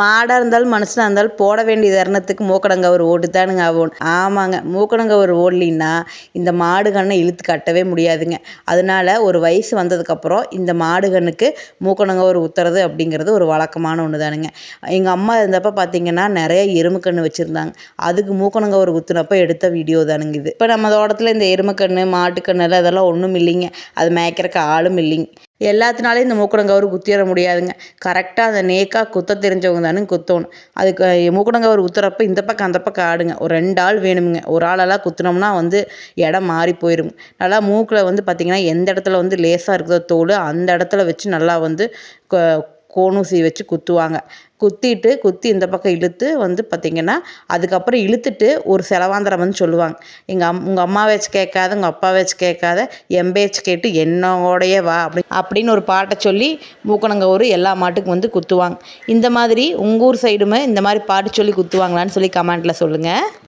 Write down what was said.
மாடாக இருந்தாலும் மனுஷனாக இருந்தாலும் போட வேண்டிய தருணத்துக்கு மூக்கடங்கவர் ஓட்டுத்தானுங்க ஆகணும். ஆமாங்க, மூக்கடங்கவர் ஓடலின்னா இந்த மாடு கண்ணை இழுத்து கட்டவே முடியாதுங்க. அதனால ஒரு வயசு வந்ததுக்கப்புறம் இந்த மாடு கண்ணுக்கு மூக்கடங்கவர் ஊற்றுறது அப்படிங்கிறது ஒரு வழக்கமான ஒன்று தானுங்க. எங்கள் அம்மா இருந்தப்போ பார்த்தீங்கன்னா நிறைய எருமைக்கன்று வச்சுருந்தாங்க. அதுக்கு மூக்கடங்கவர் ஊற்றுனப்போ எடுத்த வீடியோ தானுங்க இது. இப்போ நம்ம தோட்டத்தில் இந்த எருமைக்கன்று மாட்டுக்கன்று அதெல்லாம் ஒன்றும் இல்லைங்க. அது மேய்க்கிறக்கு ஆளும் இல்லைங்க. எல்லாத்தினாலையும் இந்த மூக்கடங்கவர் குத்திட முடியாதுங்க. கரெக்டாக அந்த நேக்காக குத்த தெரிஞ்சவங்க தானே குத்தணும். அதுக்கு மூக்கடங்கவர் குத்துறப்ப இந்த பக்கம் அந்த பக்கம் ஆடுங்க. ஒரு 2 ஆள் வேணுமுங்க. ஒரு ஆளெல்லாம் குத்துனோம்னா இடம் மாறி போயிடும். நல்லா மூக்கில் பார்த்திங்கன்னா எந்த இடத்துல லேசாக இருக்குதோ தோல் அந்த இடத்துல வச்சு நல்லா கோணூசி வச்சு குத்துவாங்க. குத்தி இந்த பக்கம் இழுத்து பார்த்திங்கன்னா அதுக்கப்புறம் இழுத்துட்டு ஒரு செலவாந்திரம் சொல்லுவாங்க. உங்கள் அம்மா வச்சு கேட்காத, உங்கள் அப்பா வச்சு கேட்காத, என் பேச்சு கேட்டு என்னோடையே வா அப்படின்னு ஒரு பாட்டை சொல்லி மூக்கணங்கவர் எல்லா மாட்டுக்கும் குத்துவாங்க. இந்த மாதிரி உங்கள் ஊர் சைடுமே இந்த மாதிரி பாட்டு சொல்லி குத்துவாங்களான்னு சொல்லி கமெண்ட்டில் சொல்லுங்கள்.